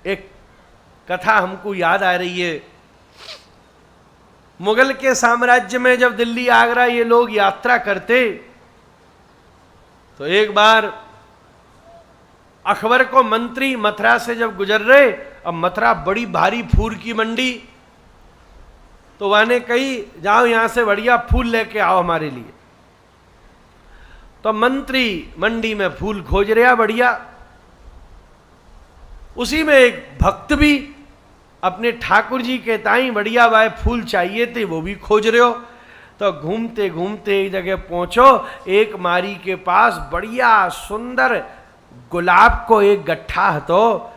एक कथा हमको याद आ रही है। मुगल के साम्राज्य में जब दिल्ली आगरा ये लोग यात्रा करते तो एक बार अकबर को मंत्री मथुरा से जब गुजर रहे, अब मथुरा बड़ी भारी फूल की मंडी, तो वाने कही जाओ यहां से बढ़िया फूल लेके आओ हमारे लिए। तो मंत्री मंडी में फूल खोज रहा बढ़िया, उसी में एक भक्त भी अपने ठाकुर जी के ताई बढ़िया वाए फूल चाहिए थे, वो भी खोज रहे हो। तो घूमते घूमते एक जगह पहुंचो, एक मारी के पास बढ़िया सुंदर गुलाब को एक गट्ठा है, तो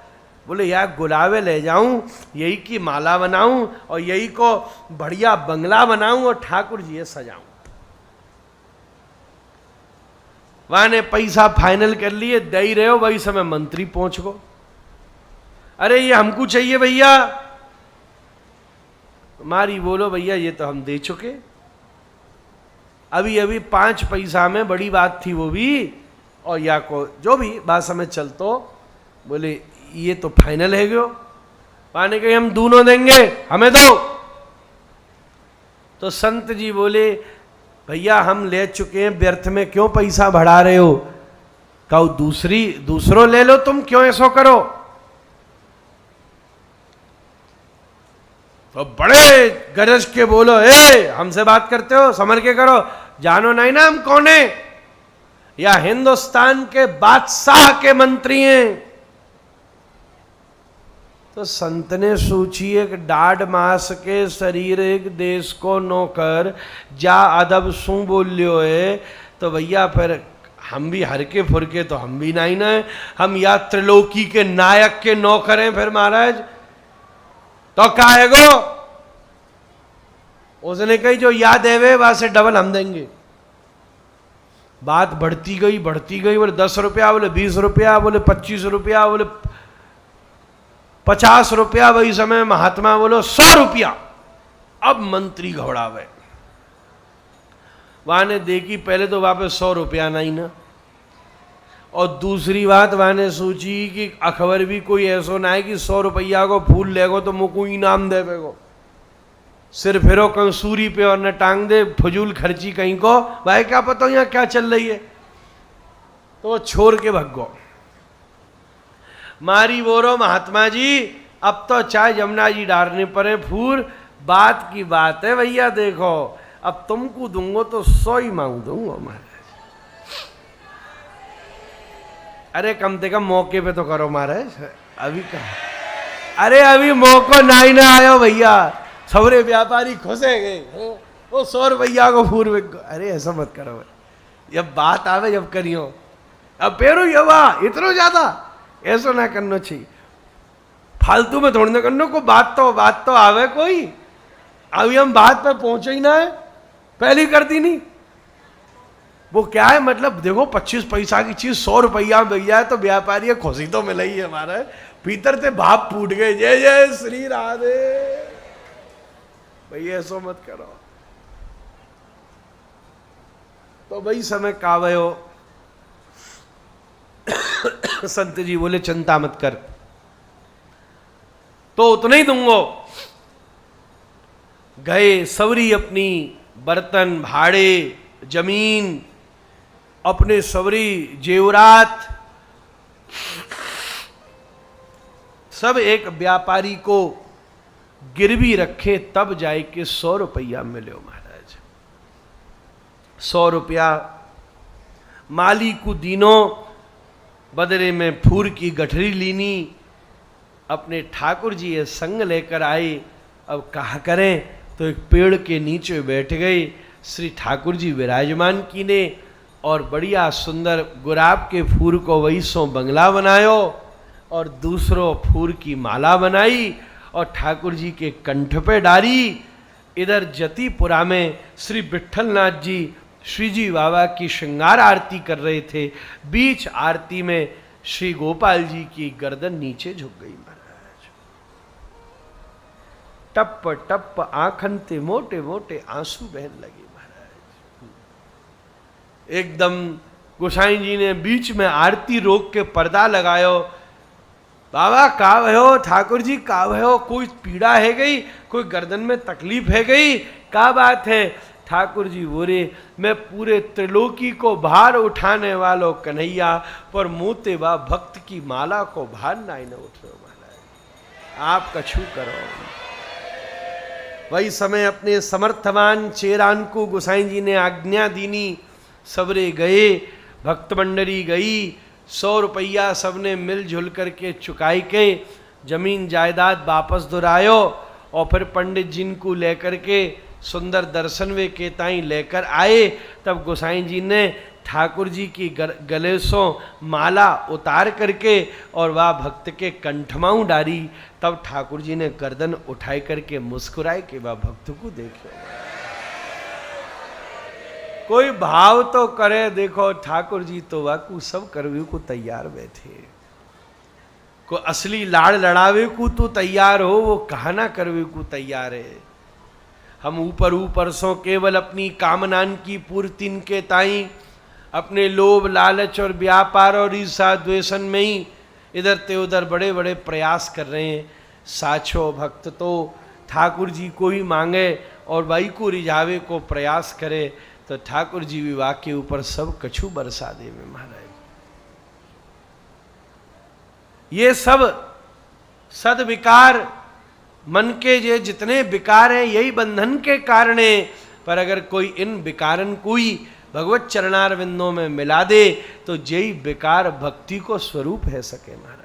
बोले यार गुलाबे ले जाऊं, यही की माला बनाऊं और यही को बढ़िया बंगला बनाऊं और ठाकुर जी ये सजाऊं। वहां ने पैसा फाइनल कर लिए, दे ही रहे हो, वही समय मंत्री पहुंच गो, अरे ये हमको चाहिए भैया। मारी बोलो भैया ये तो हम दे चुके, अभी अभी 5 पैसा में बड़ी बात थी वो भी, और या को जो भी बात समझ चलतो, बोले ये तो फाइनल है गयो। पाने के हम दोनों देंगे, हमें दो। तो संत जी बोले भैया हम ले चुके हैं, व्यर्थ में क्यों पैसा बढ़ा रहे हो, कहो दूसरों ले लो, तुम क्यों ऐसा करो। तो बड़े गरज के बोलो, ए हमसे बात करते हो, समझ के करो, जानो नहीं ना हम कौन है, या हिंदुस्तान के बादशाह के मंत्री हैं। तो संत ने सोची एक डाढ़ मास के शरीर एक देश को नौकर जा अदब सू बोलियो है, तो भैया फिर हम भी हरके फुरके तो हम भी नहीं ना, हम या त्रिलोकी के नायक के नौकर हैं फिर महाराज, तो काहेगो। उसने कही जो याद है वहां से डबल हम देंगे। बात बढ़ती गई, बोले 10 रुपया, बोले 20 रुपया, बोले 25 रुपया, बोले 50 रुपया, वही समय महात्मा बोलो 100 रुपया। अब मंत्री घबरावे, वहां ने देखी पहले तो वापस 100 रुपया नहीं ना, और दूसरी बात वहां ने सोची कि अकबर भी कोई ऐसा ना है कि 100 रुपया को फूल लेगो तो मुझको इनाम देवेगो, सिर फिरो कंसूरी पे और न टांग दे फजूल खर्ची कहीं को, भाई क्या पता यहाँ क्या चल रही है। तो वो छोड़ के भगो। मारी बोलो महात्मा जी अब तो चाहे जमुना जी डालने पड़े फूल, बात की बात है भैया, देखो अब तुमको दूंगो तो 100 ही मांग दूंगा महाराज। अरे कम से कम मौके पे तो करो महाराज, अभी कहा, अरे अभी मौको नहीं ना आयो भैया, सवरे व्यापारी खुशे गए, वो 100 रुपया को फूल बिक। अरे ऐसा मत करो भाई, जब बात आवे जब करियो, अब पेरो ये वाह इतना ज्यादा ऐसा ना करना चाहिए, फालतू में थोड़ी ना करना को, बात तो आवे कोई। अभी हम बात पे पहुंचे ही ना है, पहले कर दी नहीं। वो क्या है मतलब, देखो 25 पैसा की चीज 100 रुपया भैया है तो व्यापारी खुशी तो मिल ही है हमारा, भीतर से भाप फूट गए, जय जय श्री राधे। भैया ऐसा मत करो। तो वही समय कावे हो। संत जी बोले चिंता मत कर, तो उतना ही दूंगो। गए सवरी अपनी बर्तन भाड़े जमीन अपने सवरी जेवरात सब एक व्यापारी को गिरवी रखे, तब जाए के 100 रुपया मिले महाराज। 100 रुपया माली को दीनो, बदले में फूल की गठरी लीनी, अपने ठाकुर जी ये संग लेकर आए। अब कहा करें, तो एक पेड़ के नीचे बैठ गए, श्री ठाकुर जी विराजमान कीने और बढ़िया सुंदर गुलाब के फूल को वही सो बंगला बनायो और दूसरों फूल की माला बनाई और ठाकुर जी के कंठ पे डाली। इधर जतीपुरा में श्री विठलनाथ जी श्री जी बाबा की श्रृंगार आरती कर रहे थे। बीच आरती में श्री गोपाल जी की गर्दन नीचे झुक गई महाराज। टप टप आंखन ते मोटे मोटे आंसू बहन लगे महाराज। एकदम गोसाई जी ने बीच में आरती रोक के पर्दा लगायो। बाबा का भयो, ठाकुर जी का भयो, कोई पीड़ा है गई, कोई गर्दन में तकलीफ है गई, का बात है? ठाकुर जी बोले, मैं पूरे त्रिलोकी को भार उठाने वालों कन्हैया, पर मोते वा भक्त की माला को भार नाई न उठ रहे महाराज, आप कछु करो। वही समय अपने समर्थवान चेरान को गोसाई जी ने आज्ञा दीनी, सबरे गए, भक्त मंडली गई, 100 रुपया सबने मिलजुल करके चुकाई के जमीन जायदाद वापस दुरायो, और फिर पंडित जी को लेकर के सुंदर दर्शन वे के ताई लेकर आए। तब गोसाई जी ने ठाकुर जी की गले सो माला उतार करके और वह भक्त के कंठमाऊ डारी। तब ठाकुर जी ने गर्दन उठाई करके मुस्कुराए कि वह भक्त को देखो, कोई भाव तो करे। देखो ठाकुर जी तो वाकू सब करवे को तैयार बैठे, को असली लाड़ लड़ावे को तो तैयार हो, वो कहना करवे को तैयार है। हम ऊपर ऊपर सो केवल अपनी कामनान की पूर्ति के ताई अपने लोभ लालच और व्यापार और ईर्षा द्वेषण में ही इधर ते उधर बड़े बड़े प्रयास कर रहे हैं। साचो भक्त तो ठाकुर जी को ही मांगे और वही को रिझावे को प्रयास करे, तो ठाकुर जी विवाह के ऊपर सब कछु बरसा दे में महाराज। ये सब सदविकार मन के ये जितने विकार हैं यही बंधन के कारण है। पर अगर कोई इन विकारन को ही भगवत चरणारविंदों में मिला दे तो यही विकार भक्ति को स्वरूप है सके महाराज।